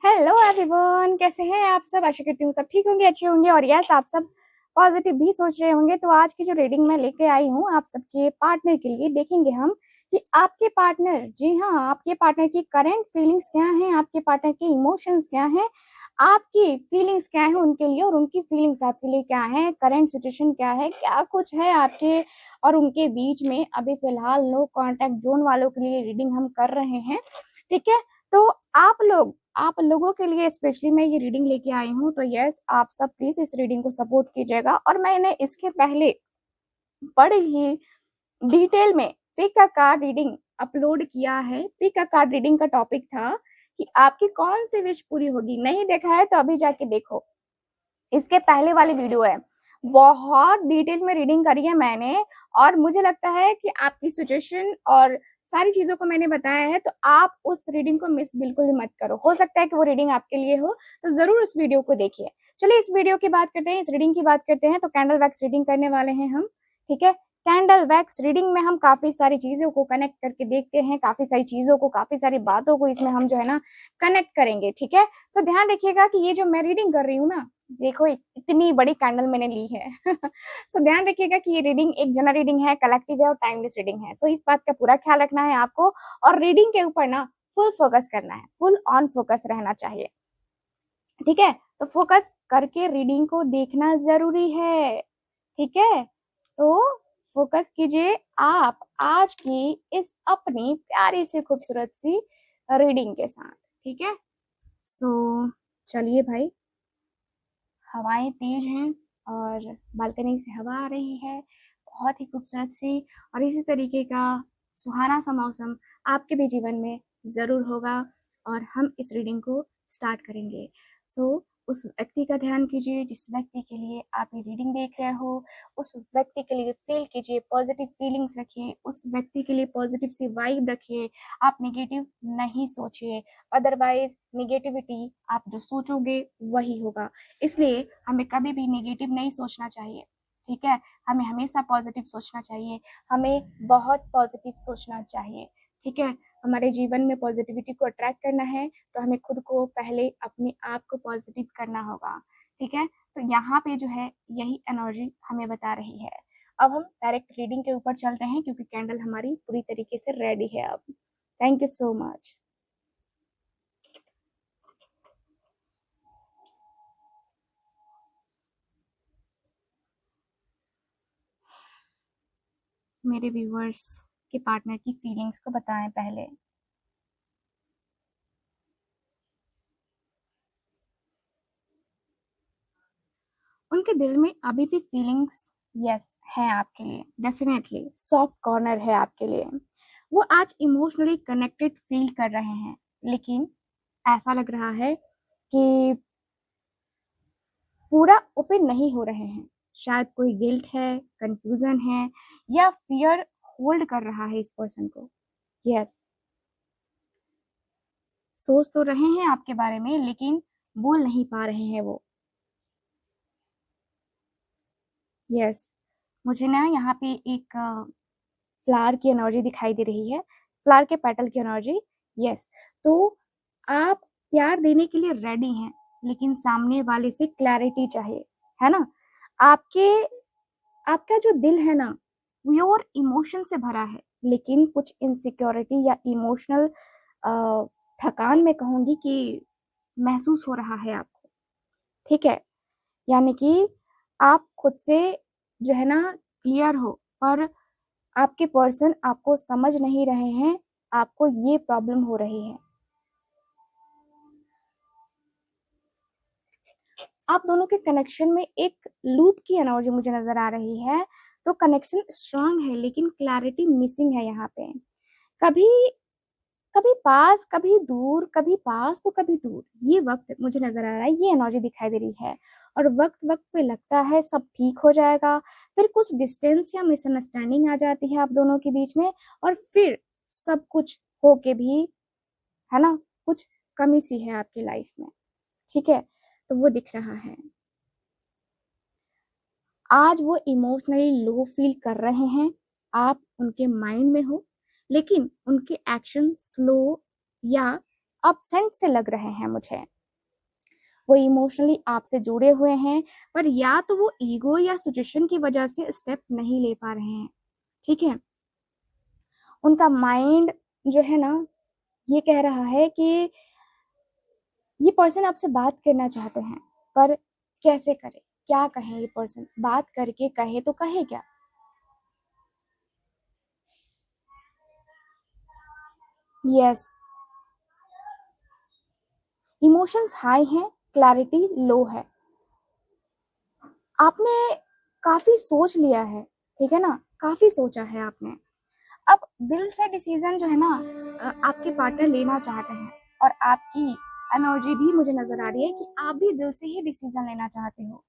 Hello everyone, कैसे हैं आप सब। आशा करती हूँ सब ठीक होंगे, अच्छे होंगे और यस आप सब पॉजिटिव भी सोच रहे होंगे। तो आज की जो रीडिंग मैं लेके आई हूँ आप सबके पार्टनर के लिए, देखेंगे हम कि आपके पार्टनर, जी हाँ, आपके पार्टनर की करंट फीलिंग्स क्या हैं, आपके पार्टनर के इमोशंस क्या हैं, आपकी फीलिंग्स क्या है उनके लिए और उनकी फीलिंग्स आपके लिए क्या है, करंट सिचुएशन क्या है, क्या कुछ है आपके और उनके बीच में। अभी फिलहाल नो कॉन्टेक्ट जोन वालों के लिए रीडिंग हम कर रहे हैं, ठीक है। तो आप लोगों के लिए स्पेशली मैं ये रीडिंग लेके आई हूँ। तो यस, आप सब प्लीज इस रीडिंग को सपोर्ट कीजिएगा। और मैंने इसके पहले बड़े ही डिटेल में pick a card reading upload किया है। पिक अ कार्ड रीडिंग का टॉपिक था कि आपकी कौन सी विश पूरी होगी। नहीं देखा है तो अभी जाके देखो, इसके पहले वाली वीडियो है। बहुत डिटेल में रीडिंग करी है मैंने और मुझे लगता है कि आपकी सिचुएशन और सारी चीजों को मैंने बताया है। तो आप उस रीडिंग को मिस बिल्कुल भी मत करो। हो सकता है कि वो रीडिंग आपके लिए हो, तो जरूर उस वीडियो को देखिए। चलिए इस वीडियो की बात करते हैं, इस रीडिंग की बात करते हैं। तो कैंडल वैक्स रीडिंग करने वाले हैं हम, ठीक है। कैंडल वैक्स रीडिंग में हम काफी सारी चीजों को कनेक्ट करके देखते हैं, काफी सारी चीजों को, काफी सारी बातों को इसमें हम जो है ना कनेक्ट करेंगे, ठीक है। सो ध्यान रखिएगा कि ये जो मैं रीडिंग कर रही हूँ ना, देखो इतनी बड़ी कैंडल मैंने ली है। सो ध्यान रखिएगा कि ये रीडिंग एक जनरल रीडिंग है, कलेक्टिव है और टाइमलेस रीडिंग है। सो इस बात का पूरा ख्याल रखना है आपको और रीडिंग के ऊपर ना फुल फोकस करना है, फुल ऑन फोकस रहना चाहिए, ठीक है। तो फोकस करके रीडिंग को देखना जरूरी है, ठीक है। तो फोकस कीजिए आप आज की इस अपनी प्यारी सी खूबसूरत सी रीडिंग के साथ, ठीक है। सो चलिए भाई, हवाएं तेज हैं और बालकनी से हवा आ रही है, बहुत ही खूबसूरत सी। और इसी तरीके का सुहाना सा मौसम आपके भी जीवन में ज़रूर होगा और हम इस रीडिंग को स्टार्ट करेंगे। सो उस व्यक्ति का ध्यान कीजिए जिस व्यक्ति के लिए आप ये रीडिंग देख रहे हो। उस व्यक्ति के लिए फील कीजिए, पॉजिटिव फीलिंग्स रखिए, उस व्यक्ति के लिए पॉजिटिव सी वाइब रखिए। आप नेगेटिव नहीं सोचिए, अदरवाइज नेगेटिविटी आप जो सोचोगे वही होगा। इसलिए हमें कभी भी नेगेटिव नहीं सोचना चाहिए, ठीक है। हमें हमेशा पॉजिटिव सोचना चाहिए, हमें बहुत पॉजिटिव सोचना चाहिए, ठीक है। हमारे जीवन में पॉजिटिविटी को अट्रैक्ट करना है तो हमें खुद को पहले अपने आप को पॉजिटिव करना होगा, ठीक है। तो यहाँ पे जो है यही एनर्जी हमें बता रही है। अब हम डायरेक्ट रीडिंग के ऊपर चलते हैं क्योंकि कैंडल हमारी पूरी तरीके से रेडी है अब। Thank you so much. मेरे व्यूवर्स के पार्टनर की फीलिंग्स को बताएं पहले। उनके दिल में अभी भी फीलिंग्स यस है आपके लिए, डेफिनेटली सॉफ्ट कॉर्नर है आपके लिए। वो आज इमोशनली कनेक्टेड फील कर रहे हैं, लेकिन ऐसा लग रहा है कि पूरा ओपन नहीं हो रहे हैं। शायद कोई गिल्ट है, कंफ्यूजन है या फियर होल्ड कर रहा है इस पर्सन को। यस, सोच तो रहे हैं आपके बारे में लेकिन बोल नहीं पा रहे हैं वो। यस, मुझे ना यहाँ पे एक फ्लावर की एनर्जी दिखाई दे रही है, फ्लावर के पेटल की एनर्जी। यस, तो आप प्यार देने के लिए रेडी हैं लेकिन सामने वाले से क्लैरिटी चाहिए, है ना। आपके आपका जो दिल है ना प्योर इमोशन से भरा है, लेकिन कुछ इनसिक्योरिटी या इमोशनल थकान में कहूंगी कि महसूस हो रहा है आपको, ठीक है। यानी कि आप खुद से जो है ना क्लियर हो, पर आपके पर्सन आपको समझ नहीं रहे हैं, आपको ये प्रॉब्लम हो रही है। आप दोनों के कनेक्शन में एक लूप की एनर्जी मुझे नजर आ रही है। तो कनेक्शन स्ट्रांग है लेकिन क्लैरिटी मिसिंग है यहाँ पे। कभी कभी पास कभी दूर, कभी पास तो कभी दूर, ये वक्त मुझे नजर आ रहा है, ये एनर्जी दिखाई दे रही है। और वक्त वक्त पे लगता है सब ठीक हो जाएगा, फिर कुछ डिस्टेंस या मिसअंडरस्टैंडिंग आ जाती है आप दोनों के बीच में, और फिर सब कुछ होके भी, है ना, कुछ कमी सी है आपकी लाइफ में, ठीक है। तो वो दिख रहा है। आज वो इमोशनली लो फील कर रहे हैं, आप उनके माइंड में हो, लेकिन उनके एक्शन स्लो या अपसेंट से लग रहे हैं मुझे। वो इमोशनली आपसे जुड़े हुए हैं, पर या तो वो ईगो या सिचुएशन की वजह से स्टेप नहीं ले पा रहे हैं, ठीक है? उनका माइंड जो है ना, ये कह रहा है कि ये पर्सन आपसे बात करना चाहते हैं, पर कैसे करें? क्या कहें ये पर्सन? बात करके कहे तो कहे क्या? यस, इमोशंस हाई हैं, क्लैरिटी लो है। आपने काफ़ी सोच लिया है, ठीक है ना? काफ़ी सोचा है आपने। अब दिल से डिसीज़न जो है ना आपके पार्टनर लेना चाहते हैं, और आपकी एनर्जी भी मुझे नज़र आ रही है कि आप भी दिल से ही डिसीज़न लेना चाहते हो।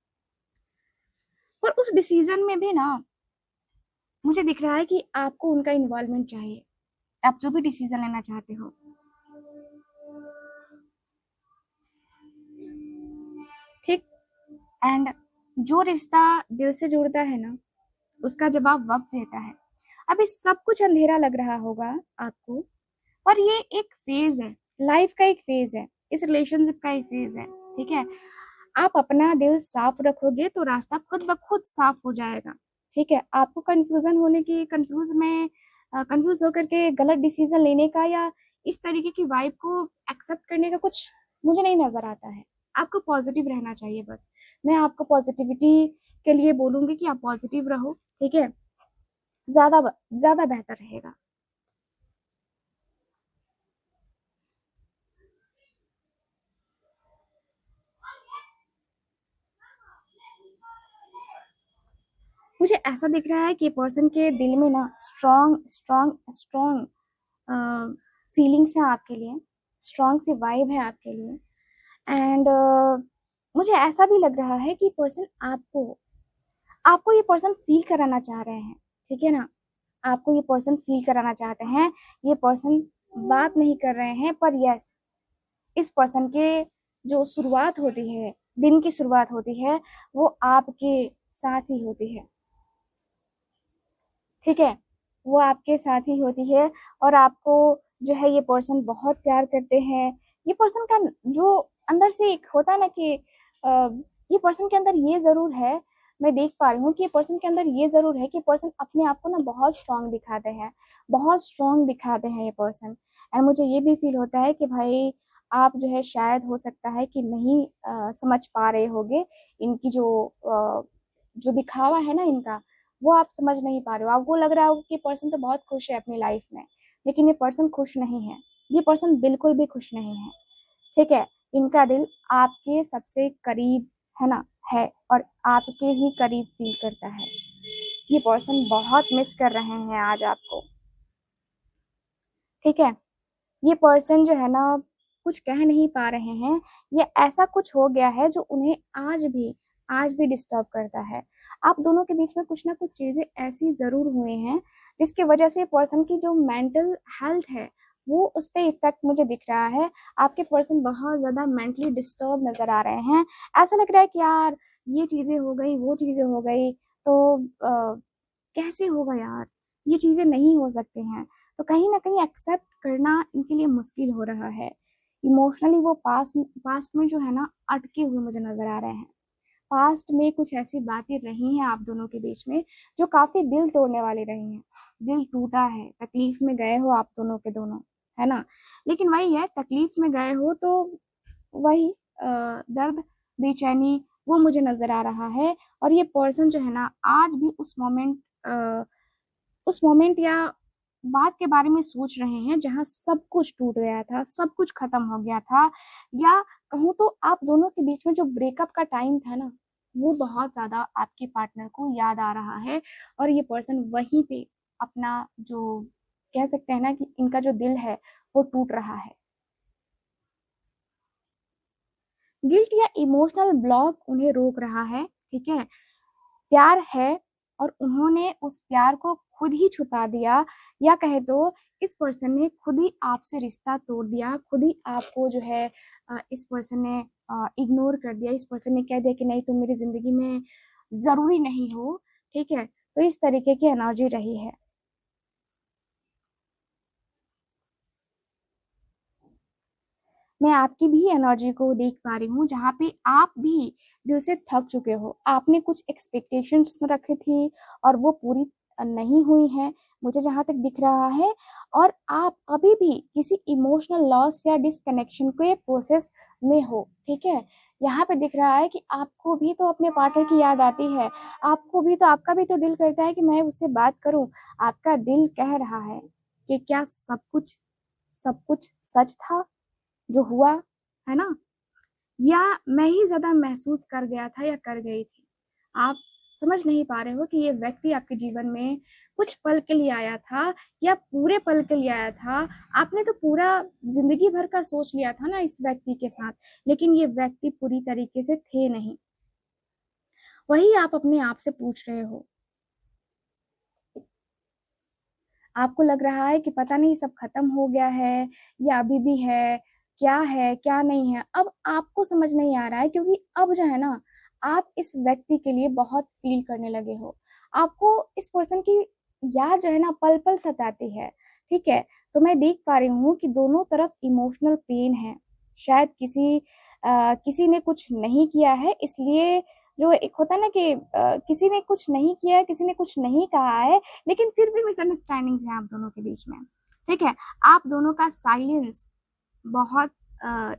पर उस डिसीज़न में भी ना मुझे दिख रहा है कि आपको उनका इन्वॉल्वमेंट चाहिए, आप जो भी डिसीज़न लेना चाहते हो। ठीक? एंड जो रिश्ता दिल से जुड़ता है ना, उसका जवाब वक़्त देता है। अभी सब कुछ अंधेरा लग रहा होगा आपको, पर ये एक फ़ेज़ है, लाइफ़ का एक फ़ेज़ है, इस रिलेशनशिप का एक फ़ेज़ है, ठीक है? आप अपना दिल साफ रखोगे तो रास्ता खुद ब खुद साफ हो जाएगा, ठीक है? आपको कन्फ्यूज़ होकर के गलत डिसीज़न लेने का या इस तरीके की वाइब को एक्सेप्ट करने का कुछ मुझे नहीं नज़र आता है। आपको पॉज़िटिव रहना चाहिए बस। मैं आपको पॉज़िटिविटी के लिए बोलूँगी कि आप पॉज़िटिव रहो, ठीक है? ज़्यादा बेहतर रहेगा। मुझे ऐसा दिख रहा है कि पर्सन के दिल में ना स्ट्रॉन्ग फीलिंग्स हैं आपके लिए, स्ट्रॉन्ग सी वाइब है आपके लिए। एंड मुझे ऐसा भी लग रहा है कि पर्सन आपको आपको ये पर्सन फ़ील कराना चाह रहे हैं, ठीक है ना? आपको ये पर्सन फ़ील कराना चाहते हैं, ये पर्सन बात नहीं कर रहे हैं, पर येस, इस पर्सन के जो शुरुआत होती है, दिन की शुरुआत होती है, वो आपके साथ ही होती है, ठीक है? वो आपके साथ ही होती है, और आपको जो है ये पर्सन बहुत प्यार करते हैं। ये पर्सन का जो अंदर से एक होता है ना कि ये पर्सन के अंदर ये ज़रूर है, मैं देख पा रही हूँ कि ये पर्सन के अंदर ये ज़रूर है कि पर्सन अपने आप को ना बहुत स्ट्रॉन्ग दिखाते हैं, बहुत स्ट्रॉन्ग दिखाते हैं ये पर्सन। एंड मुझे ये भी फ़ील होता है कि भाई आप जो है शायद हो सकता है कि नहीं समझ पा रहे होंगे इनकी जो दिखावा है ना इनका, वो आप समझ नहीं पा रहे हो। आपको लग रहा होगा कि पर्सन तो बहुत खुश है अपनी लाइफ में, लेकिन ये पर्सन खुश नहीं है। ये पर्सन बिल्कुल भी खुश नहीं है, ठीक है? इनका दिल आपके सबसे करीब है ना, है, और आपके ही करीब फ़ील करता है। ये पर्सन बहुत मिस कर रहे हैं आज आपको, ठीक है? ये पर्सन जो है ना कुछ कह नहीं पा रहे हैं, या ऐसा कुछ हो गया है जो उन्हें आज भी डिस्टर्ब करता है। आप दोनों के बीच में कुछ ना कुछ चीज़ें ऐसी ज़रूर हुए हैं, जिसकी वजह से पर्सन की जो मेंटल हेल्थ है, वो उस पे इफ़ेक्ट मुझे दिख रहा है। आपके पर्सन बहुत ज़्यादा मेंटली डिस्टर्ब नज़र आ रहे हैं। ऐसा लग रहा है कि यार ये चीज़ें हो गई, वो चीज़ें हो गई, तो कैसे होगा यार? ये चीज़ें नहीं हो सकती हैं। तो कहीं न कहीं एक्सेप्ट करना इनके लिए मुश्किल हो रहा है। इमोशनली वो पास्ट में जो है ना अटके हुए मुझे नज़र आ रहे हैं। पास्ट में कुछ ऐसी बातें रही हैं आप दोनों के बीच में जो काफ़ी दिल तोड़ने वाली रही हैं। दिल टूटा है, तकलीफ़ में गए हो आप दोनों के दोनों, है ना? लेकिन वही है, तकलीफ़ में गए हो तो वही दर्द, बेचैनी, वो मुझे नज़र आ रहा है, और ये पर्सन जो है ना आज भी उस मोमेंट या बात के बारे में सोच रहे हैं जहाँ सब कुछ टूट गया था, सब कुछ खत्म हो गया था, या कहूँ तो आप दोनों के बीच में जो ब्रेकअप का टाइम था ना, वो बहुत ज़्यादा आपके पार्टनर को याद आ रहा है, और ये पर्सन वहीं पे अपना जो कह सकते हैं ना कि इनका जो दिल है, वो टूट रहा है। गिल्ट या इमोशनल ब्लॉक उन्हें रोक रहा है, ठीक है? प्यार है, और उन्होंने उस प्यार को खुद ही छुपा दिया, या कहे तो इस पर्सन ने खुद ही आपसे रिश्ता तोड़ दिया, खुद ही आपको जो है इस पर्सन ने इग्नोर कर दिया, इस पर्सन ने कह दिया कि नहीं तुम मेरी ज़िंदगी में ज़रूरी नहीं हो, ठीक है? तो इस तरीके की एनर्जी रही है। मैं आपकी भी एनर्जी को देख पा रही हूँ, जहाँ पे आप भी दिल से थक चुके हो। आपने कुछ एक्सपेक्टेशंस रखी थी और वो पूरी नहीं हुई हैं, मुझे जहाँ तक दिख रहा है। और आप अभी भी किसी इमोशनल लॉस या डिस्कनेक्शन के प्रोसेस में हो, ठीक है? यहाँ पे दिख रहा है कि आपको भी तो अपने पार्टनर की याद आती है, आपको भी तो, आपका भी तो दिल करता है कि मैं उससे बात करूँ। आपका दिल कह रहा है कि क्या सब कुछ सच था जो हुआ, है ना? या मैं ही ज़्यादा महसूस कर गया था या कर गई थी? आप समझ नहीं पा रहे हो कि ये व्यक्ति आपके जीवन में कुछ पल के लिए आया था या पूरे पल के लिए आया था। आपने तो पूरा ज़िंदगी भर का सोच लिया था ना इस व्यक्ति के साथ, लेकिन ये व्यक्ति पूरी तरीके से थे नहीं। वही आप अपने आप से पूछ रहे हो। आपको लग रहा है कि पता नहीं सब खत्म हो गया है या अभी भी है, क्या नहीं है। अब आपको समझ नहीं आ रहा है, क्योंकि अब जो है ना, आप इस व्यक्ति के लिए बहुत फ़ील करने लगे हो। आपको इस पर्सन की याद जो है ना पल-पल सताती है, ठीक है? तो मैं देख पा रही हूँ कि दोनों तरफ इमोशनल पेन है। शायद किसी ने कुछ नहीं किया है, इसलिए जो एक होता है ना कि किसी ने कुछ नहीं किया है, किसी ने कुछ नहीं कहा है, लेकिन फिर भी मिसअंडरस्टैंडिंग्स हैं आप दोनों के बीच में, ठीक है? आप दोनों का साइलेंस बहुत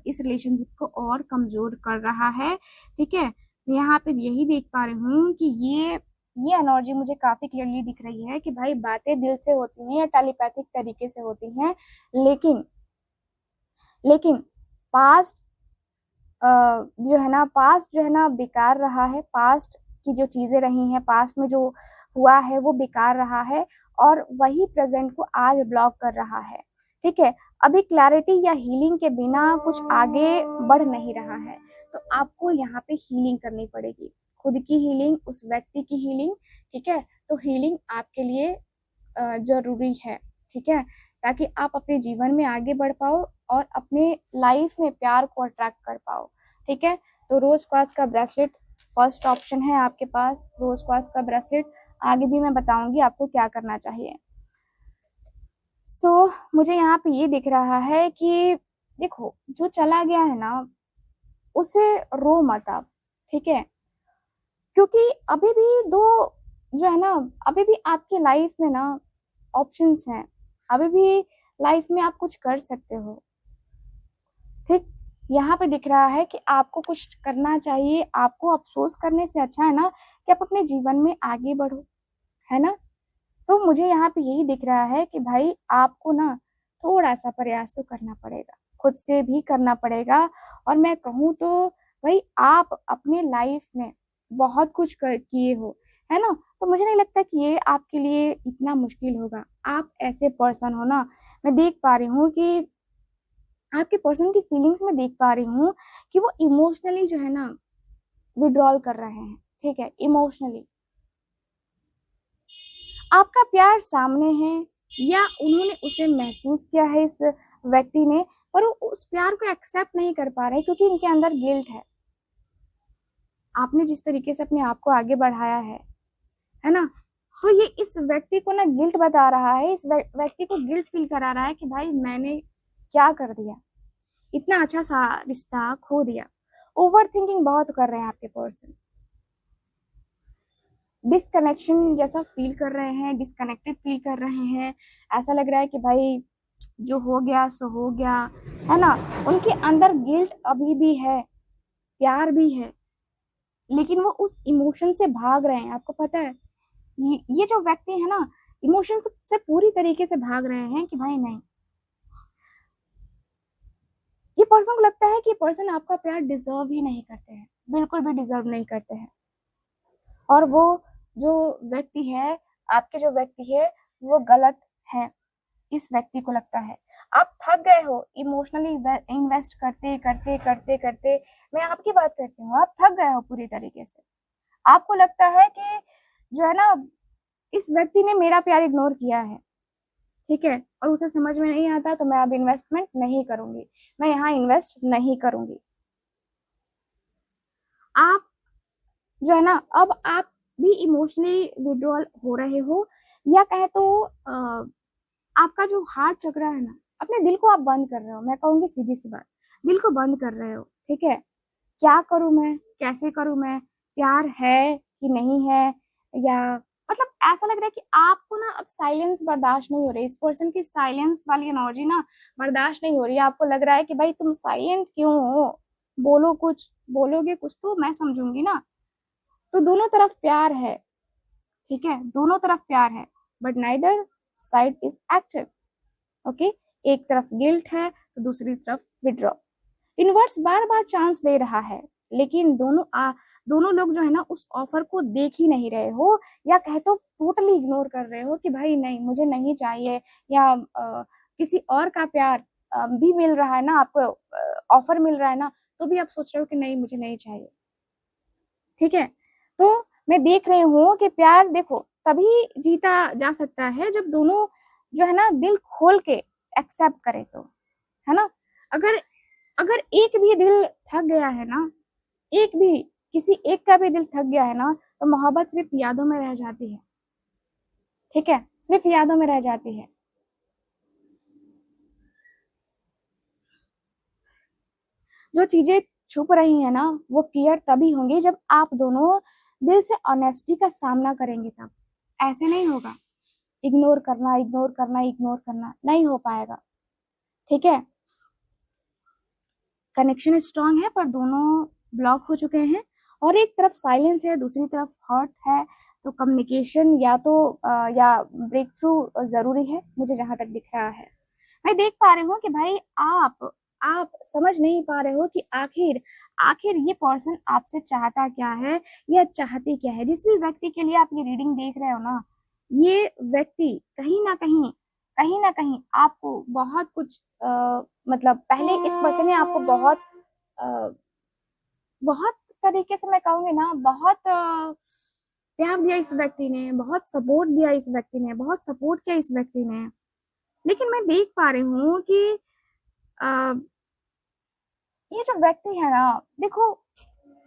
इस रिलेशनशिप को और कमज़ोर कर रहा है, ठीक है? मैं यहाँ पे यही देख पा रही हूँ कि ये एनर्जी मुझे काफ़ी क्लियरली दिख रही है कि भाई बातें दिल से होती हैं या टेलीपैथिक तरीके से होती हैं, लेकिन लेकिन पास्ट जो है ना, पास्ट जो है ना बेकार रहा है। पास्ट की जो चीज़ें रही हैं, पास्ट में जो हुआ है वो बेकार रहा है और वही प्रेज़ेंट को आज ब्लॉक कर रहा है, ठीक है? अभी क्लैरिटी या हीलिंग के बिना कुछ आगे बढ़ नहीं रहा है, तो आपको यहाँ पे हीलिंग करनी पड़ेगी। खुद की हीलिंग, उस व्यक्ति की हीलिंग, ठीक है? तो हीलिंग आपके लिए ज़रूरी है, ठीक है? ताकि आप अपने जीवन में आगे बढ़ पाओ और अपने लाइफ में प्यार को अट्रैक्ट कर पाओ, ठीक है? तो रोज़ क्वार्ट्ज़ का ब्रेसलेट फर्स्ट ऑप्शन है आपके पास, रोज़ क्वार्ट्ज़ का ब्रेसलेट। आगे भी मैं बताऊँगी आपको क्या करना चाहिए। मुझे यहाँ पे ये दिख रहा है कि देखो, जो चला गया है ना, उसे रो मत आप, ठीक है? क्योंकि अभी भी 2 जो है ना, अभी भी आपकी लाइफ में ना ऑप्शंस हैं। अभी भी लाइफ में आप कुछ कर सकते हो, ठीक? यहाँ पे दिख रहा है कि आपको कुछ करना चाहिए, आपको अफ़सोस करने से अच्छा है ना कि आप अपने जीवन में आगे बढ़ो, है ना? तो मुझे यहाँ पे यही दिख रहा है कि भाई आपको ना थोड़ा-सा प्रयास तो करना पड़ेगा, खुद से भी करना पड़ेगा। और मैं कहूँ तो भई आप अपने लाइफ में बहुत कुछ किए हो, है ना? तो मुझे नहीं लगता कि ये आपके लिए इतना मुश्किल होगा। आप ऐसे पर्सन हो ना, मैं देख पा रही हूँ कि आपके पर्सन की फीलिंग्स में देख पा रही हूँ कि वो इमोशनली जो है ना विथड्रॉल कर रहे हैं, ठीक है? इमोशनली। आपका प्यार सामने है या उन्होंने उसे महसूस किया है इस व्यक्ति ने, पर वो उस प्यार को एक्सेप्ट नहीं कर पा रहे क्योंकि इनके अंदर गिल्ट है। आपने जिस तरीके से अपने आप को आगे बढ़ाया है ना? तो ये इस व्यक्ति को ना गिल्ट बता रहा है, इस व्यक्ति को गिल्ट फ़ील करा रहा है कि भाई मैंने क्या कर दिया? इतना अच्छा सा रिश्ता खो दिया। ओवरथिंकिंग बहुत कर रहे हैं आपके पर्सन। डिस्कनेक्शन जैसा फ़ील कर रहे हैं, डिस्कनेक्टेड फ़ील कर रहे हैं। ऐसा लग रहा है कि भाई जो हो गया सो हो गया, है ना? उनके अंदर गिल्ट अभी भी है, प्यार भी है, लेकिन वो उस इमोशन से भाग रहे हैं, आपको पता है? ये जो व्यक्ति है ना, इमोशंस से पूरी तरीके से भाग रहे हैं कि भाई नहीं। ये पर्सन को लगता है कि ये पर्सन आपका प्यार डिज़र्व ही नहीं करते हैं, बिल्कुल भी डिज़र्व नहीं करते हैं। और वो जो व्यक्ति है, आपके जो व्यक्ति है, वो गलत हैं, इस व्यक्ति को लगता है। आप थक गए हो इमोशनली इन्वेस्ट करते। मैं आपकी बात करती हूँ, आप थक गए हो पूरी तरीके से। आपको लगता है कि जो है ना, इस व्यक्ति ने मेरा प्यार इग्नोर किया है, ठीक है? और उसे समझ में नहीं आता तो मैं अब इन्वेस्टमेंट नहीं करूँगी, मैं यहाँ इन्वेस्ट नहीं करूँगी। आप जो है ना, अब आप भी इमोशनली विथड्रॉल हो रहे हो या कहें तो आपका जो हार्ट चक्र है ना, अपने दिल को आप बंद कर रहे हो। मैं कहूँगी सीधी-सी बात, दिल को बंद कर रहे हो, ठीक है। क्या करूं मैं, कैसे करूं मैं, प्यार है कि नहीं है, या मतलब ऐसा लग रहा है कि आपको ना अब साइलेंस बर्दाश्त नहीं हो रही, इस पर्सन की साइलेंस वाली एनर्जी ना बर्दाश्त नहीं हो रही है। आपको लग रहा है कि भाई तुम साइलेंट क्यों हो, बोलो कुछ, बोलोगे कुछ तो मैं समझूंगी ना। तो दोनों तरफ प्यार है, ठीक है, दोनों तरफ प्यार है, but neither side is active. Okay, एक तरफ गिल्ट है तो दूसरी तरफ विड्रॉ। यूनिवर्स बार बार चांस दे रहा है, लेकिन दोनों लोग जो है ना उस ऑफर को देख ही नहीं रहे हो, या कहे तो टोटली इग्नोर कर रहे हो कि भाई नहीं मुझे नहीं चाहिए, या किसी और का प्यार भी मिल रहा है ना आपको, ऑफर मिल रहा है ना, तो भी आप सोच रहे हो कि नहीं मुझे नहीं चाहिए, ठीक है। तो मैं देख रही हूँ कि प्यार देखो तभी जीता जा सकता है जब दोनों जो है ना दिल खोल के एक्सेप्ट करे, तो है ना। अगर अगर एक भी दिल थक गया है ना, एक भी, किसी एक का भी दिल थक गया है ना, तो मोहब्बत सिर्फ यादों में रह जाती है, ठीक है, सिर्फ यादों में रह जाती है। जो चीजें छुप रही है ना वो क्लियर तभी होंगी जब आप दोनों दिल से ऑनेस्टी का सामना करेंगे, तब। ऐसे नहीं होगा, इग्नोर करना इग्नोर करना इग्नोर करना नहीं हो पाएगा, ठीक है। कनेक्शन स्ट्रांग है पर दोनों ब्लॉक हो चुके हैं, और एक तरफ साइलेंस है दूसरी तरफ हर्ट है। तो कम्युनिकेशन या ब्रेक थ्रू जरूरी है, मुझे जहां तक दिख रहा है। मैं देख पा रही हूँ कि भाई आप समझ नहीं पा रहे हो कि आखिर आखिर ये पर्सन आपसे चाहता क्या है या चाहती क्या है। जिस भी व्यक्ति के लिए आप ये रीडिंग देख रहे हो ना, ये व्यक्ति कहीं ना कहीं आपको बहुत कुछ मतलब पहले इस पर्सन ने आपको अ, बहुत तरीके से, मैं कहूंगी ना, बहुत प्यार दिया इस व्यक्ति ने, बहुत सपोर्ट दिया इस व्यक्ति ने, बहुत सपोर्ट किया इस व्यक्ति ने। लेकिन मैं देख पा रही हूँ कि आ, ये जो व्यक्ति है ना, देखो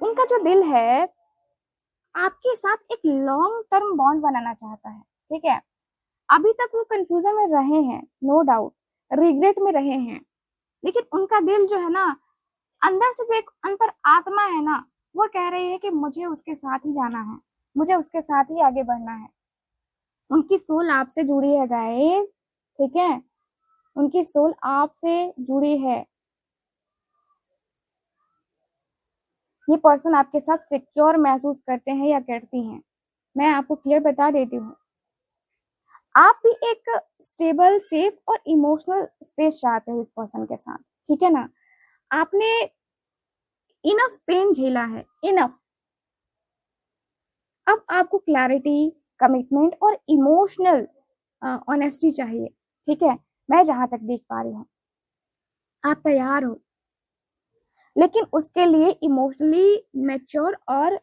उनका जो दिल है आपके साथ एक लॉन्ग टर्म बॉन्ड बनाना चाहता है, ठीक है। अभी तक वो कंफ्यूजन में रहे हैं, नो डाउट, रिग्रेट में रहे हैं, लेकिन उनका दिल जो है ना, अंदर से जो एक अंतर आत्मा है ना, वो कह रही है कि मुझे उसके साथ ही जाना है, मुझे उसके साथ ही आगे बढ़ना है। उनकी सोल आपसे जुड़ी है गाइस, ठीक है, उनकी सोल आपसे जुड़ी है। ये पर्सन आपके साथ सिक्योर महसूस करते हैं या करती हैं। मैं आपको क्लियर बता देती हूँ, आप भी एक स्टेबल सेफ और इमोशनल स्पेस चाहते हो इस पर्सन के साथ, ठीक है ना। आपने इनफ पेन झेला है, इनफ। अब आपको क्लैरिटी, कमिटमेंट और इमोशनल ऑनेस्टी चाहिए, ठीक है। मैं जहां तक देख पा रही हूँ आप तैयार हो, लेकिन उसके लिए इमोशनली मैच्योर और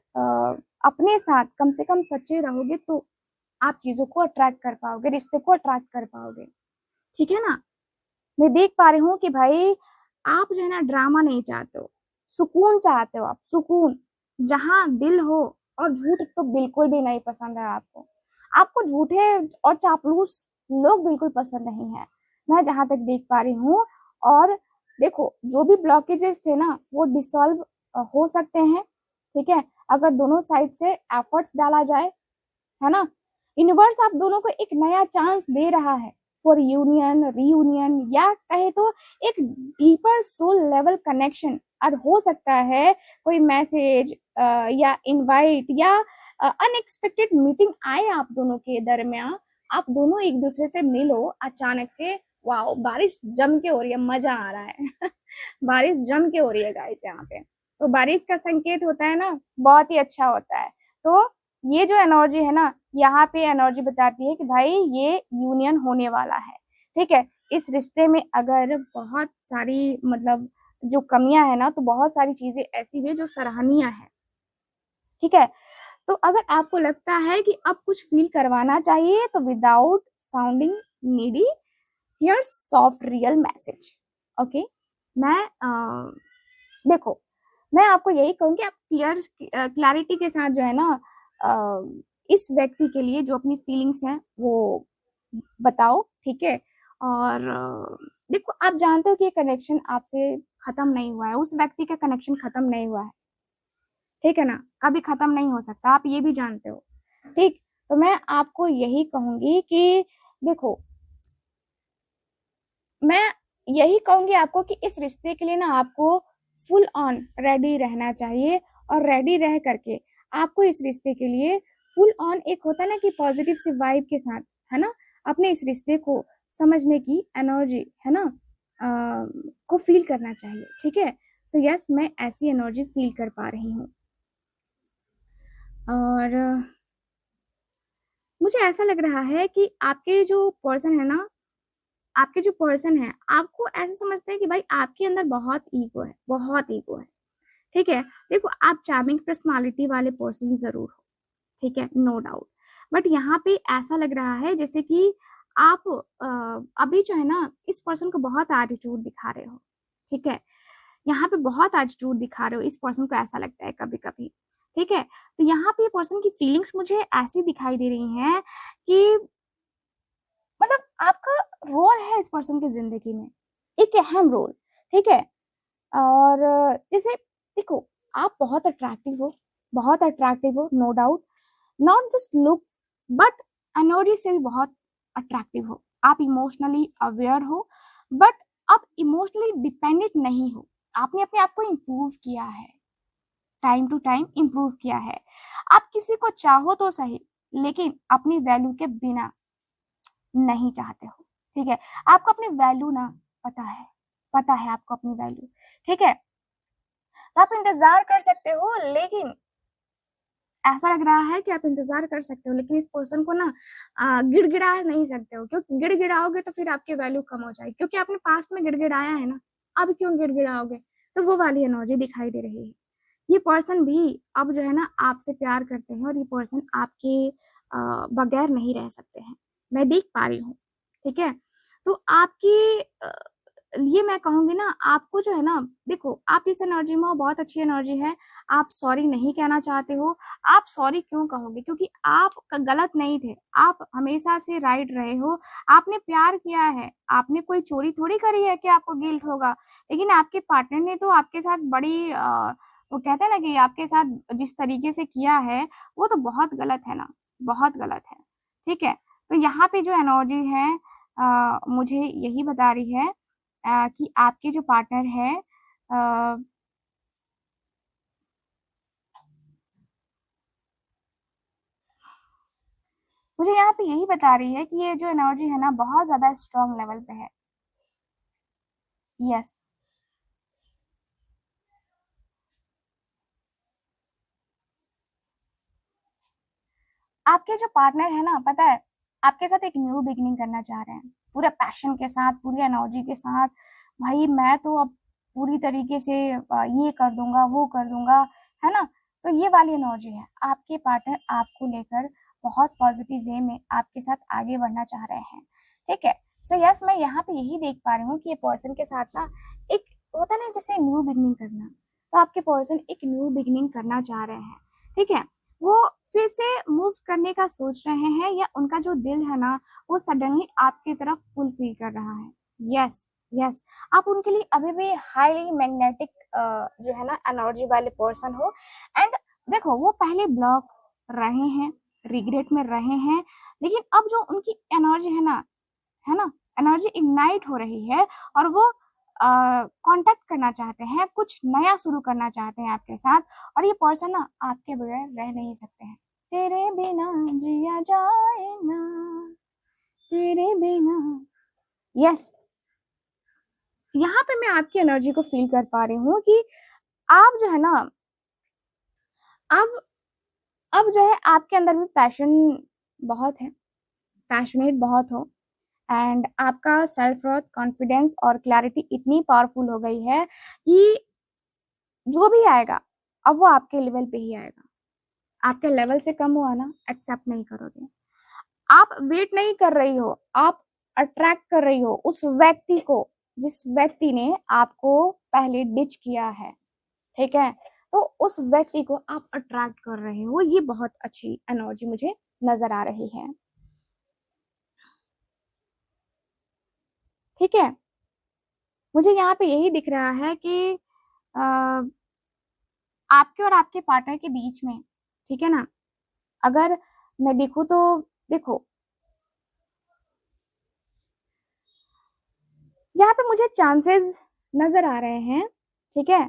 अपने साथ कम से कम सच्चे रहोगे, तो आप चीजों को अट्रैक्ट कर पाओगे, रिश्ते को अट्रैक्ट कर पाओगे, ठीक है ना। मैं देख पा रही हूँ कि भाई आप जो है ना ड्रामा नहीं चाहते हो, सुकून चाहते हो, आप सुकून जहां दिल हो। और झूठ तो बिल्कुल भी नहीं पसंद है आपको, आपको झूठे और चापलूस लोग बिल्कुल पसंद नहीं है, मैं जहां तक देख पा रही हूँ। और देखो जो भी ब्लॉकेजेस थे ना वो डिसॉल्व हो सकते हैं, ठीक है, अगर दोनों साइड से एफर्ट्स डाला जाए, है ना। यूनिवर्स आप दोनों को एक नया चांस दे रहा है फॉर यूनियन, रीयूनियन, या कहे तो एक डीपर सोल लेवल कनेक्शन। और हो सकता है कोई मैसेज या इनवाइट या अनएक्सपेक्टेड मीटिंग आए आप दोनों के दरमियान, आप दोनों एक दूसरे से मिलो अचानक से। वाओ, बारिश जम के हो रही है, मजा आ रहा है बारिश जम के हो रही है गाइस यहाँ पे। तो बारिश का संकेत होता है ना, बहुत ही अच्छा होता है। तो ये जो एनर्जी है ना, यहाँ पे एनर्जी बताती है कि भाई ये यूनियन होने वाला है, ठीक है। इस रिश्ते में अगर बहुत सारी मतलब जो कमियां है ना, तो बहुत सारी चीजें ऐसी है जो सराहनीय है, ठीक है। तो अगर आपको लगता है कि अब कुछ फील करवाना चाहिए, तो without sounding needy, here soft real message. Okay, मैं देखो मैं आपको यही कहूंगी, आप क्लैरिटी के साथ जो है ना इस व्यक्ति के लिए जो अपनी फीलिंग्स हैं वो बताओ, ठीक है। और देखो आप जानते हो कि ये कनेक्शन आपसे खत्म नहीं हुआ है, उस व्यक्ति का कनेक्शन खत्म नहीं हुआ है, ठीक है ना, कभी खत्म नहीं हो सकता, आप ये भी जानते हो, ठीक। तो मैं आपको यही कहूंगी कि देखो, मैं यही कहूंगी आपको कि इस रिश्ते के लिए ना आपको फुल ऑन रेडी रहना चाहिए, और रेडी रह करके आपको इस रिश्ते के लिए फुल ऑन, एक होता है ना कि पॉजिटिव से वाइब के साथ, है ना, अपने इस रिश्ते को समझने की एनर्जी, है ना, को फील करना चाहिए, ठीक है। सो यस, मैं ऐसी एनर्जी फील कर पा रही हूँ, और मुझे ऐसा लग रहा है कि आपके जो पर्सन है ना, आपके जो पर्सन है, आपको ऐसे समझते हैं कि भाई आपके अंदर बहुत ईगो है, बहुत ईगो है, ठीक है। देखो, आप चार्मिंग पर्सनालिटी वाले पर्सन जरूर हो, ठीक है, नो डाउट, बट यहाँ पे ऐसा लग रहा है जैसे कि आप अभी जो है ना, इस पर्सन को बहुत एटीट्यूड दिखा रहे हो, ठीक है, यहाँ पे बहुत एटीट्यूड दिखा रहे हो, इस पर्सन को ऐसा लगता है कभी कभी, ठीक है। तो यहाँ पे पर्सन की फीलिंग्स मुझे ऐसी दिखाई दे रही हैं कि मतलब आपका रोल है इस पर्सन की जिंदगी में, एक अहम रोल, ठीक है। और जैसे देखो, आप बहुत अट्रैक्टिव हो, बहुत अट्रैक्टिव हो, no doubt, not just looks but energy से भी बहुत अट्रैक्टिव हो, आप इमोशनली अवेयर हो, बट आप इमोशनली डिपेंडेंट नहीं हो, आपने अपने आप को इम्प्रूव किया है, टाइम टू टाइम इम्प्रूव किया है। आप किसी को चाहो तो सही, लेकिन अपनी वैल्यू के बिना नहीं चाहते हो, ठीक है। आपको अपनी वैल्यू ना पता है, पता है आपको अपनी वैल्यू, ठीक है। तो आप इंतजार कर सकते हो, लेकिन ऐसा लग रहा है कि आप इंतजार कर सकते हो, लेकिन इस पर्सन को ना गिड़गिड़ा नहीं सकते हो, क्योंकि गिड़गिड़ाओगे तो फिर आपकी वैल्यू कम हो जाएगी, क्योंकि आपने पास्ट में गिड़गिड़ाया है ना, अब क्यों गिड़गिड़ाओगे। तो वो वाली एनर्जी दिखाई दे रही है। ये पर्सन भी अब जो है ना आपसे प्यार करते हैं, और ये पर्सन आपके बगैर नहीं रह सकते हैं, मैं देख पा रही हूँ, ठीक है। तो आपकी ये मैं कहूंगी ना, आपको जो है ना, देखो आप इस एनर्जी में हो, बहुत अच्छी एनर्जी है, आप सॉरी नहीं कहना चाहते हो। आप सॉरी क्यों कहोगे, क्योंकि आप गलत नहीं थे, आप हमेशा से राइट रहे हो, आपने प्यार किया है, आपने कोई चोरी थोड़ी करी है कि आपको गिल्ट होगा। लेकिन आपके पार्टनर ने तो आपके साथ बड़ी वो कहते हैं ना कि आपके साथ जिस तरीके से किया है, वो तो बहुत गलत है ना, बहुत गलत है, ठीक है। तो यहाँ पे जो एनर्जी है मुझे यही बता रही है कि आपके जो पार्टनर है अ, मुझे यहाँ पे यही बता रही है कि ये जो एनर्जी है ना, बहुत ज्यादा स्ट्रांग लेवल पे है। यस, आपके जो पार्टनर है ना, पता है, आपके साथ एक न्यू बिगिनिंग करना चाह रहे हैं, पूरे पैशन के साथ, पूरी एनर्जी के साथ। भाई मैं तो अब पूरी तरीके से ये कर दूंगा, वो कर दूंगा, है ना। तो ये वाली एनर्जी है, आपके पार्टनर आपको लेकर बहुत पॉजिटिव वे में आपके साथ आगे बढ़ना चाह रहे हैं, ठीक है। सो यस, मैं यहाँ पे यही देख पा रही हूँ कि ये पर्सन के साथ ना एक होता है ना जैसे न्यू बिगिनिंग करना, तो आपके पर्सन एक न्यू बिगिनिंग करना चाह रहे हैं, ठीक है। वो फिर से मूव करने का सोच रहे हैं, या उनका जो दिल है ना, वो सडनली आपकी तरफ पुल फील कर रहा है। यस, यस, आप उनके लिए अभी भी हाईली मैग्नेटिक जो है ना एनर्जी वाले पर्सन हो। एंड देखो, वो पहले ब्लॉक रहे हैं, रिग्रेट में रहे हैं, लेकिन अब जो उनकी एनर्जी है ना, एनर्जी इग्नाइट हो रही है, और वो कांटेक्ट करना चाहते हैं, कुछ नया शुरू करना चाहते हैं आपके साथ। और ये पर्सन ना आपके बगैर रह नहीं सकते हैं, तेरे बिना जिया जाए ना, तेरे बिना। यस, यहाँ पे मैं आपकी एनर्जी को फील कर पा रही हूँ कि आप जो है ना, अब अब जो है आपके अंदर भी पैशन बहुत है, पैशनेट बहुत हो, एंड आपका सेल्फ वर्थ, कॉन्फिडेंस और क्लैरिटी इतनी पावरफुल हो गई है कि जो भी आएगा, अब वो आपके लेवल पे ही आएगा। आपके लेवल से कम हुआ ना, एक्सेप्ट नहीं करोगे। आप वेट नहीं कर रही हो, आप अट्रैक्ट कर रही हो उस व्यक्ति को, जिस व्यक्ति ने आपको पहले डिच किया है, ठीक है। तो उस व्यक्ति को आप अट्रैक्ट कर रहे हो, ये बहुत अच्छी एनर्जी मुझे नजर आ रही है, ठीक है। मुझे यहाँ पे यही दिख रहा है कि अ, आपके और आपके पार्टनर के बीच में, ठीक है ना, अगर मैं देखूँ तो देखो, यहाँ पे मुझे चांसेस नजर आ रहे हैं, ठीक है,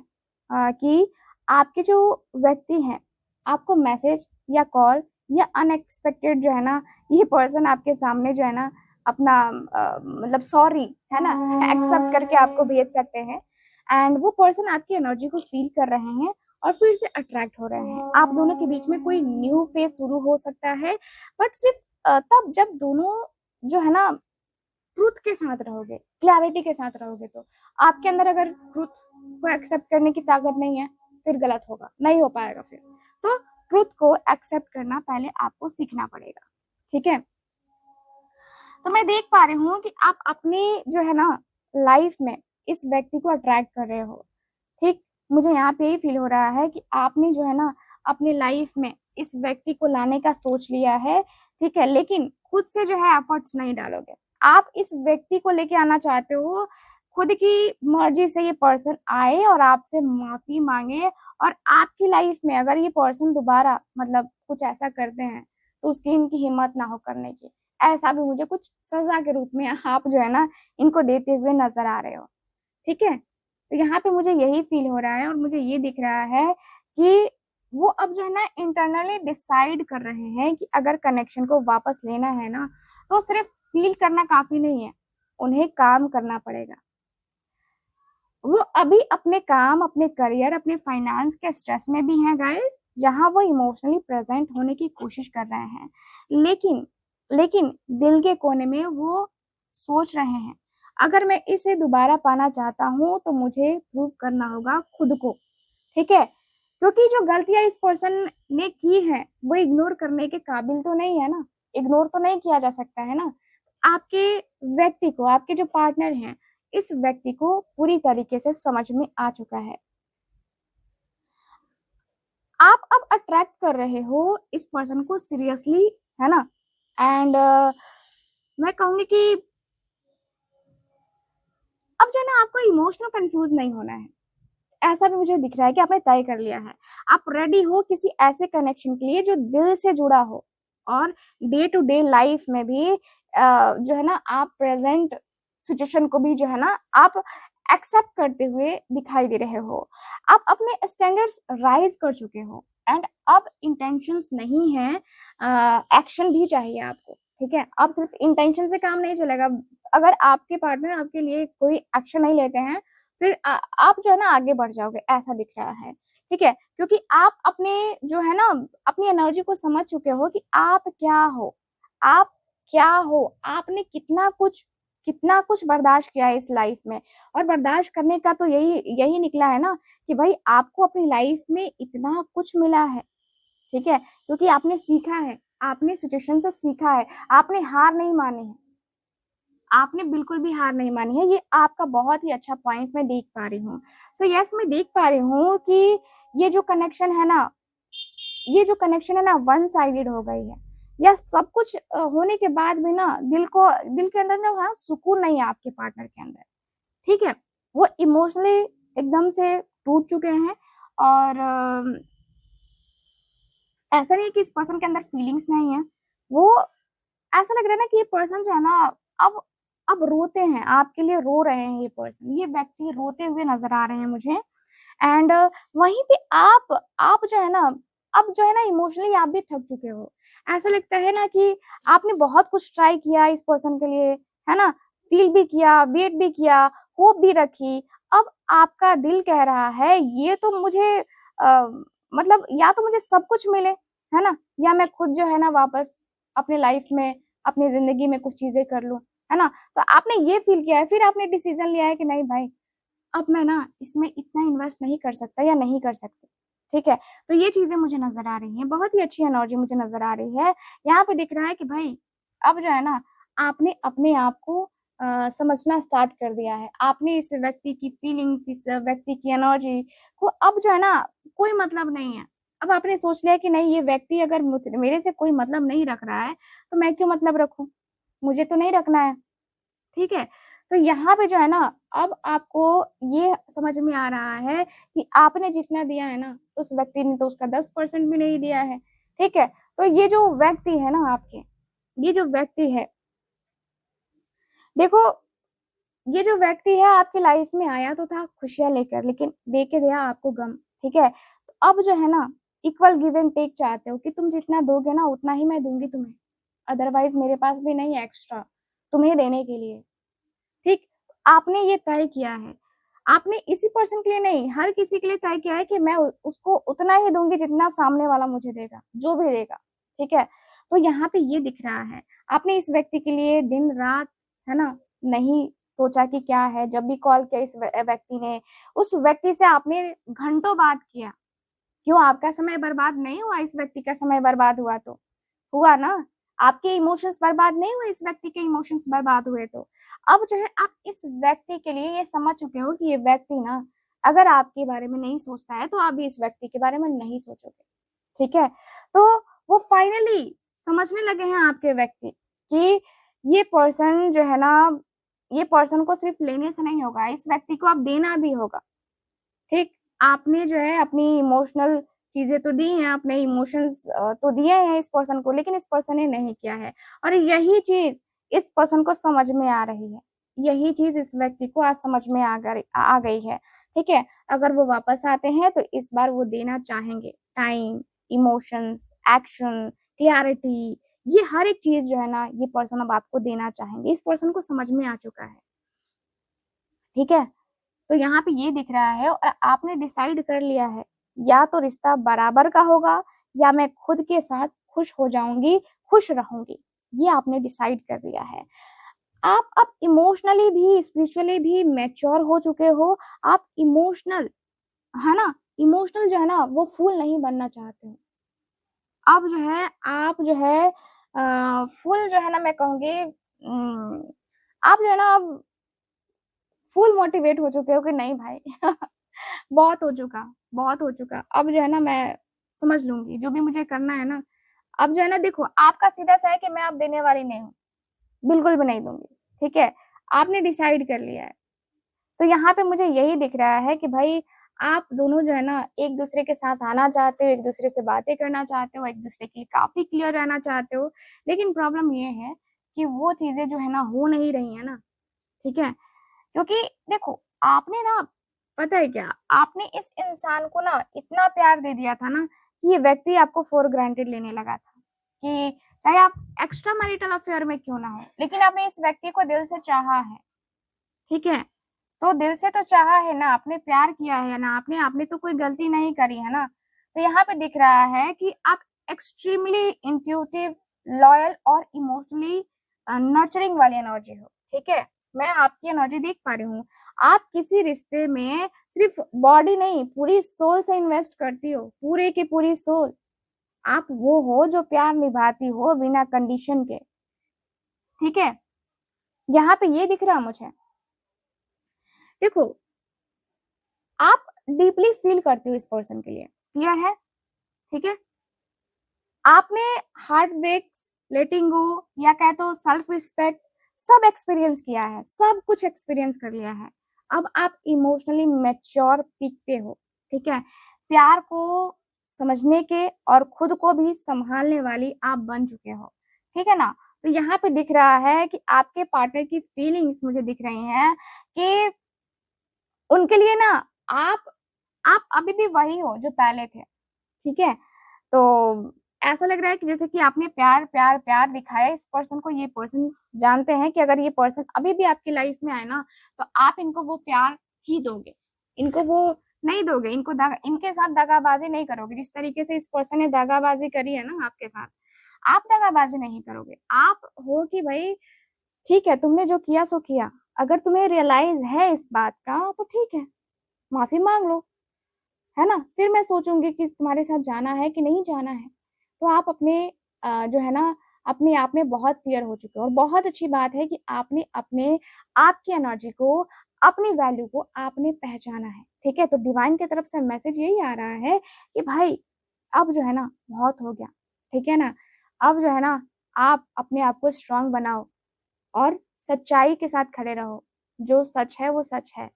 कि आपके जो व्यक्ति हैं, आपको मैसेज या कॉल या अनएक्सपेक्टेड जो है ना, ये पर्सन आपके सामने जो है ना अपना मतलब सॉरी है ना एक्सेप्ट करके आपको भेज सकते हैं। एंड वो पर्सन आपकी एनर्जी को फील कर रहे हैं और फिर से अट्रैक्ट हो रहे हैं। आप दोनों के बीच में कोई न्यू फेज शुरू हो सकता है, बट सिर्फ तब जब दोनों जो है ना ट्रूथ के साथ रहोगे, क्लैरिटी के साथ रहोगे। तो आपके अंदर अगर ट्रूथ को एक्सेप्ट करने की ताकत नहीं है, फिर गलत होगा, नहीं हो पाएगा फिर। तो ट्रूथ को एक्सेप्ट करना पहले आपको सीखना पड़ेगा, ठीक है। तो मैं देख पा रही हूँ कि आप अपनी जो है ना लाइफ में इस व्यक्ति को अट्रैक्ट कर रहे हो, ठीक। मुझे यहाँ पे यही फील हो रहा है कि आपने जो है ना अपनी लाइफ में इस व्यक्ति को लाने का सोच लिया है, ठीक है, लेकिन खुद से जो है एफर्ट्स नहीं डालोगे। आप इस व्यक्ति को लेके आना चाहते हो, खुद की मर्जी से ये पर्सन आए और आपसे माफी मांगे, और आपकी लाइफ में अगर ये पर्सन दोबारा मतलब कुछ ऐसा करते हैं तो उसकी इनकी हिम्मत ना हो करने की। ऐसा भी मुझे कुछ सजा के रूप में आप जो है ना इनको देते हुए नजर आ रहे हो, ठीक है। तो यहाँ पे मुझे यही फील हो रहा है और मुझे ये दिख रहा है कि वो अब जो है ना इंटरनली डिसाइड कर रहे हैं कि अगर कनेक्शन को वापस लेना है ना, तो सिर्फ फील करना काफी नहीं है, उन्हें काम करना पड़ेगा। वो अभी अपने काम, अपने करियर, अपने फाइनेंस के स्ट्रेस में भी हैं गाइस, जहां वो इमोशनली प्रेजेंट होने की कोशिश कर रहे हैं, लेकिन लेकिन दिल के कोने में वो सोच रहे हैं, अगर मैं इसे दोबारा पाना चाहता हूँ तो मुझे प्रूव करना होगा खुद को, ठीक है। क्योंकि जो गलतियां इस पर्सन ने की है वो इग्नोर करने के काबिल तो नहीं है ना, इग्नोर तो नहीं किया जा सकता है ना। आपके व्यक्ति को, आपके जो पार्टनर हैं, इस व्यक्ति को पूरी तरीके से समझ में आ चुका है। आप अब अट्रैक्ट कर रहे हो इस पर्सन को सीरियसली, है ना। एंड मैं कहूंगी कि अब जो है ना आपको इमोशनल कंफ्यूज नहीं होना है। ऐसा भी मुझे दिख रहा है कि आपने तय कर लिया है, आप रेडी हो किसी ऐसे कनेक्शन के लिए जो दिल से जुड़ा हो, और डे टू डे लाइफ में भी जो है ना आप प्रेजेंट सिचुएशन को भी जो है ना आप एक्सेप्ट करते हुए दिखाई दे रहे हो। आप अपने स्टैंडर्ड्स राइज कर चुके हो, एंड अब इंटेंशंस नहीं है, एक्शन भी चाहिए आपको, ठीक है। अब सिर्फ इंटेंशन से काम नहीं चलेगा। अगर आपके पार्टनर आपके लिए कोई एक्शन नहीं लेते हैं, फिर आप जो है ना आगे बढ़ जाओगे, ऐसा दिख रहा है, ठीक है। क्योंकि आप अपने जो है ना अपनी एनर्जी को समझ चुके हो कि आप क्या हो, आप क्या हो, आपने कितना कुछ बर्दाश्त किया है इस लाइफ में, और बर्दाश्त करने का तो यही यही निकला है ना कि भाई आपको अपनी लाइफ में इतना कुछ मिला है, ठीक है। क्योंकि आपने सीखा है, आपने सिचुएशन से सीखा है, आपने हार नहीं मानी है, आपने बिल्कुल भी हार नहीं मानी है। ये आपका बहुत ही अच्छा पॉइंट मैं देख पा रही हूँ। सो यस, मैं देख पा रही हूँ कि ये जो कनेक्शन है ना, ये जो कनेक्शन है ना वन साइडेड हो गई है, या सब कुछ होने के बाद भी ना दिल के अंदर ना वहाँ सुकून नहीं है आपके पार्टनर के अंदर, ठीक है। वो इमोशनली एकदम से टूट चुके हैं, और ऐसा नहीं है कि इस पर्सन के अंदर फीलिंग्स नहीं है। वो ऐसा लग रहा है ना कि ये पर्सन जो है ना अब अब रोते हैं, आपके लिए रो रहे हैं। ये पर्सन, ये व्यक्ति रोते हुए नजर आ रहे हैं मुझे। एंड वहीं पे आप जो है ना अब जो है ना इमोशनली आप भी थक चुके हो। ऐसा लगता है ना कि आपने बहुत कुछ ट्राई किया इस पर्सन के लिए, है ना, फील भी किया, वेट भी किया, होप भी रखी। अब आपका दिल कह रहा है ये तो मुझे मतलब या तो मुझे सब कुछ मिले, है ना, या मैं खुद जो है ना वापस अपने लाइफ में, अपनी जिंदगी में कुछ चीजें कर लूं, है ना। तो आपने ये फील किया है, फिर आपने डिसीजन लिया है कि नहीं भाई, अब मैं ना इसमें इतना इन्वेस्ट नहीं कर सकता या नहीं कर सकती, ठीक है। तो ये चीजें मुझे नजर आ रही हैं, बहुत ही अच्छी एनर्जी मुझे नजर आ रही है। यहाँ पे दिख रहा है कि भाई अब जो है ना आपने अपने आप को समझना स्टार्ट कर दिया है। आपने इस व्यक्ति की फीलिंग्स, इस व्यक्ति की एनर्जी को अब जो है ना कोई मतलब नहीं है। अब आपने सोच लिया कि नहीं, ये व्यक्ति अगर मेरे से कोई मतलब नहीं रख रहा है तो मैं क्यों मतलब रखूं, मुझे तो नहीं रखना है, ठीक है। तो यहाँ पे जो है ना, अब आपको ये समझ में आ रहा है कि आपने जितना दिया है ना, उस व्यक्ति ने तो उसका 10% भी नहीं दिया है, ठीक है? तो ये जो व्यक्ति है ना आपके, ये जो व्यक्ति है, देखो, ये जो व्यक्ति है आपकी लाइफ में आया तो था खुशियाँ लेकर, लेकिन दे के गया आपको गम, ठीक है? तो अब जो है ना, इक्वल गिव एंड टेक चाहते हो कि तुम जितना दोगे ना उतना ही मैं दूँगी तुम्हें, अदरवाइज़ मेरे पास भी नहीं है एक्स्ट्रा तुम्हें देने के लिए, ठीक? आपने ये तय किया है, आपने इसी पर्सन के लिए नहीं, हर किसी के लिए तय किया है कि मैं उ उसको उतना ही दूँगी जितना सामने वाला मुझे देगा, जो भी देगा, ठीक है? तो यहाँ पे ये दिख रहा है, आपने इस व्यक्ति के लिए दिन-रात, है ना, नहीं सोचा कि क्या है, जब भी कॉल किया इस व्यक्ति ने, उस व्यक्ति से आपने घंटों बात किया। क्यों आपका समय बर्बाद नहीं हुआ, इस व्यक्ति का समय बर्बाद हुआ तो? हुआ ना? आपके इमोशंस बर्बाद नहीं हुए, इस व्यक्ति के इमोशंस बर्बाद हुए तो। अब जो है आप इस व्यक्ति के लिए ये समझ चुके हो कि ये व्यक्ति ना, अगर आपके बारे में नहीं सोचता है, तो आप भी इस व्यक्ति के बारे में नहीं सोचोगे, ठीक है? तो वो फाइनली समझने लगे हैं आपके व्यक्ति कि ये पर्सन जो है ना, ये पर्सन को सिर्फ़ लेने से नहीं होगा, इस व्यक्ति को अब देना भी होगा। ठीक, आपने जो है अपनी इमोशनल चीज़ें तो दी हैं, अपने इमोशंस तो दिए हैं इस पर्सन को, लेकिन इस पर्सन ने नहीं किया है और यही चीज़ इस पर्सन को समझ में आ रही है। यही चीज़ इस व्यक्ति को आज समझ में आ गई है, ठीक है? अगर वो वापस आते हैं तो इस बार वो देना चाहेंगे। टाइम, इमोशंस, एक्शन, क्लैरिटी, ये हर एक चीज़ जो है ना, ये पर्सन अब आपको देना चाहेंगे। इस पर्सन को समझ में आ चुका है, ठीक है? तो यहाँ पे ये दिख रहा है और आपने डिसाइड कर लिया है, या तो रिश्ता बराबर का होगा या मैं खुद के साथ खुश हो जाऊँगी, खुश रहूँगी। ये आपने डिसाइड कर लिया है। आप अब इमोशनली भी, स्पिरिचुअली भी मैच्योर हो चुके हो। आप इमोशनल, है ना? इमोशनल जो है ना, वो फूल नहीं बनना चाहते हो। अब जो है आप जो है फुल जो है ना, मैं कहूँगी आप जो है ना अब फुल मोटिवेट हो चुके हो कि नहीं भाई बहुत हो चुका, बहुत हो चुका। अब जो है ना मैं समझ लूँगी, जो भी मुझे करना है ना, अब जो है ना देखो आपका सीधा-सा है कि मैं अब देने वाली नहीं हूँ, बिल्कुल भी नहीं दूँगी, ठीक है? आपने डिसाइड कर लिया है। तो यहाँ पे मुझे यही दिख रहा है कि भाई आप दोनों जो है ना एक-दूसरे के साथ आना चाहते हो, एक-दूसरे से बातें करना चाहते हो, एक-दूसरे के लिए काफ़ी क्लियर रहना चाहते हो। लेकिन प्रॉब्लम ये है कि वो चीज़ें जो है ना हो नहीं रही है ना, ठीक है? क्योंकि देखो, आपने ना पता है क्या? आपने इस इंसान को ना इतना प्यार दे दिया था ना कि ये व्यक्ति आपको फॉर ग्रांटेड लेने लगा था, कि चाहे आप एक्स्ट्रा मैरिटल अफेयर में क्यों ना हो, लेकिन आपने इस व्यक्ति को दिल से चाहा है, ठीक है? तो दिल से तो चाहा है ना, आपने प्यार किया है ना, आपने आपने तो कोई गलती नहीं करी है ना। तो यहाँ पे दिख रहा है कि आप एक्सट्रीमली इंट्यूटिव, लॉयल और इमोशनली नर्चरिंग वाली एनर्जी हो, ठीक है? मैं आपकी एनर्जी देख पा रही हूँ। आप किसी रिश्ते में सिर्फ़ बॉडी नहीं, पूरी सोल से इन्वेस्ट करती हो, पूरे की पूरी सोल। आप वो हो जो प्यार निभाती हो बिना कंडीशन के, ठीक है? यहाँ पे ये दिख रहा मुझे। देखो, आप डीपली फ़ील करती हो इस पर्सन के लिए, क्लियर है? ठीक है? आपने हार्ट ब्रेक्स, लेटिंग गो या कहे तो सेल्फ रिस्पेक्ट सब एक्सपीरियंस किया है, सब कुछ एक्सपीरियंस कर लिया है। अब आप इमोशनली मैच्योर पीक पे हो, ठीक है? प्यार को समझने के और खुद को भी सँभालने वाली आप बन चुके हो, ठीक है ना? तो यहाँ पे दिख रहा है कि आपके पार्टनर की फीलिंग्स मुझे दिख रही हैं कि उनके लिए ना आप आप अभी भी वही हो जो पहले थे, ठीक है? तो ऐसा लग रहा है कि जैसे कि आपने प्यार, प्यार, प्यार दिखाया इस पर्सन को, ये पर्सन जानते हैं कि अगर ये पर्सन अभी भी आपकी लाइफ में आए ना, तो आप इनको वो प्यार ही दोगे। इनको वो नहीं दोगे, इनके साथ दगाबाजी नहीं करोगे। जिस तरीके से इस पर्सन ने दगाबाजी करी है ना आपके साथ, आप दगाबाजी नहीं करोगे। आप हो कि भई ठीक है, तुमने जो किया सो किया। अगर तुम्हें रियलाइज़ है इस बात का तो ठीक है, माफ़ी माँग लो। है ना? फिर मैं सोचूँगी कि तुम्हारे साथ जाना है कि नहीं जाना है। तो आप अपने जो है ना, अपने आप में बहुत क्लियर हो चुके हो और बहुत अच्छी बात है कि आपने अपने आप की एनर्जी को, अपनी वैल्यू को आपने पहचाना है, ठीक है? तो डिवाइन की तरफ से मैसेज यही आ रहा है कि भाई, अब जो है ना, बहुत हो गया, ठीक है ना? अब जो है ना, आप अपने आप को स्ट्रॉन्ग बनाओ और सच्चाई के साथ खड़े रहो। जो सच है वो सच है,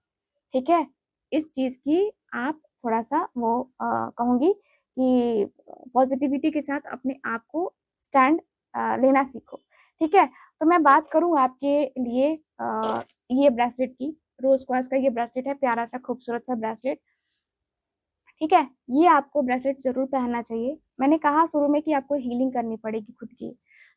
ठीक है। इस चीज की आप थोड़ा सा वो कहूंगी कि पॉजिटिविटी के साथ अपने आप को स्टैंड लेना सीखो, ठीक है। तो मैं बात करूं आपके लिए ये ब्रेसलेट की, रोज क्वार्ट्ज का ये ब्रेसलेट है, प्यारा सा खूबसूरत सा ब्रेसलेट, ठीक है। ये आपको ब्रेसलेट जरूर पहनना चाहिए। मैंने कहा शुरू में कि आपको हीलिंग करनी पड़ेगी खुद की,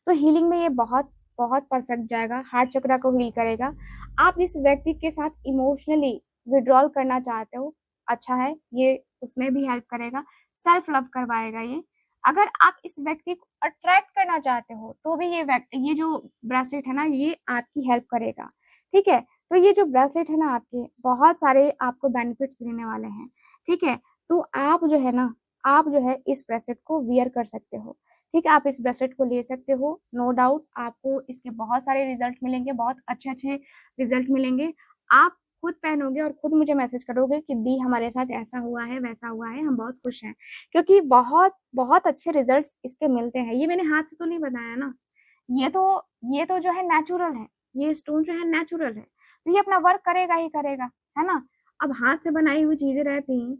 तो हीलिंग में ये बहुत बहुत परफेक्ट जाएगा, हार्ट चक्रा को हील करेगा। आप इस व्यक्ति के साथ इमोशनली विड्रॉल करना चाहते हो, अच्छा है, ये उसमें भी हेल्प करेगा, सेल्फ लव करवाएगा ये। अगर आप इस व्यक्ति को अट्रैक्ट करना चाहते हो तो भी ये जो ब्रेसलेट है ना, ये आपकी हेल्प करेगा, ठीक है। तो ये जो ब्रेसलेट है ना, आपके बहुत सारे आपको बेनिफिट्स देने वाले हैं, ठीक है। तो आप जो है ना, आप जो है इस ब्रेसलेट को वियर कर सकते हो, ठीक है। आप इस ब्रेसलेट को ले सकते हो, नो डाउट आपको इसके बहुत सारे रिजल्ट मिलेंगे, बहुत अच्छे अच्छे रिजल्ट मिलेंगे। आप खुद पहनोगे और खुद मुझे मैसेज करोगे कि दी हमारे साथ ऐसा हुआ है, वैसा हुआ है, हम बहुत खुश हैं, क्योंकि बहुत बहुत अच्छे रिजल्ट्स इसके मिलते हैं। ये मैंने हाथ से तो नहीं बनाया ना, ये तो ये तो जो है नेचुरल है, ये स्टोन जो है नेचुरल है, तो ये अपना वर्क करेगा ही करेगा, है ना। अब हाथ से बनाई हुई चीजें रहती हैं,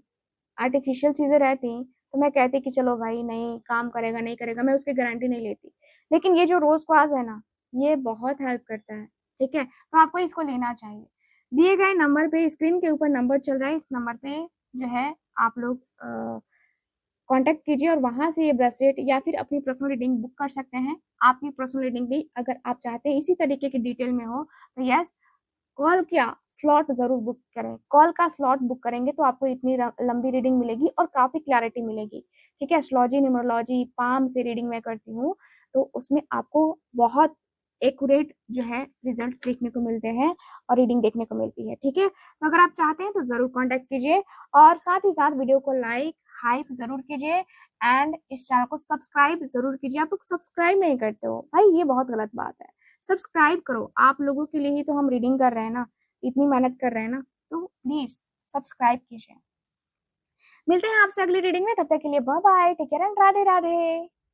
आर्टिफिशियल चीजें रहती तो मैं कहती कि चलो भाई नहीं काम करेगा नहीं करेगा, मैं उसकी गारंटी नहीं लेती। लेकिन ये जो रोज क्वार्ट्ज है ना, ये बहुत हेल्प करता है, ठीक है। तो आपको इसको लेना चाहिए। दिए गए नंबर पे, स्क्रीन के ऊपर नंबर चल रहा है, इस नंबर पे जो है आप लोग कांटेक्ट कीजिए और वहां से ये ब्रेसलेट या फिर अपनी पर्सनल रीडिंग बुक कर सकते हैं। आपकी पर्सनल रीडिंग भी अगर आप चाहते हैं इसी तरीके की डिटेल में हो तो यस, कॉल क्या स्लॉट जरूर बुक करें। कॉल का स्लॉट बुक करेंगे तो आपको इतनी लंबी रीडिंग मिलेगी और काफी क्लैरिटी मिलेगी, ठीक है। एस्ट्रोलॉजी, न्यूमरोलॉजी, पाम से रीडिंग मैं करती हूँ, तो उसमें आपको बहुत एक्यूरेट जो है रिजल्ट देखने को मिलते हैं और रीडिंग देखने को मिलती है, ठीक है। तो अगर आप चाहते हैं तो जरूर कॉन्टेक्ट कीजिए और साथ ही साथ वीडियो को लाइक हाइप जरूर कीजिए एंड इस चैनल को सब्सक्राइब जरूर कीजिए। आप लोग सब्सक्राइब नहीं करते हो भाई, ये बहुत गलत बात है, सब्सक्राइब करो। आप लोगों के लिए ही तो हम रीडिंग कर रहे हैं ना, इतनी मेहनत कर रहे हैं ना, तो प्लीज सब्सक्राइब कीजिए। मिलते हैं आपसे अगली रीडिंग में, तब तक के लिए bye bye, take care and Radhe Radhe.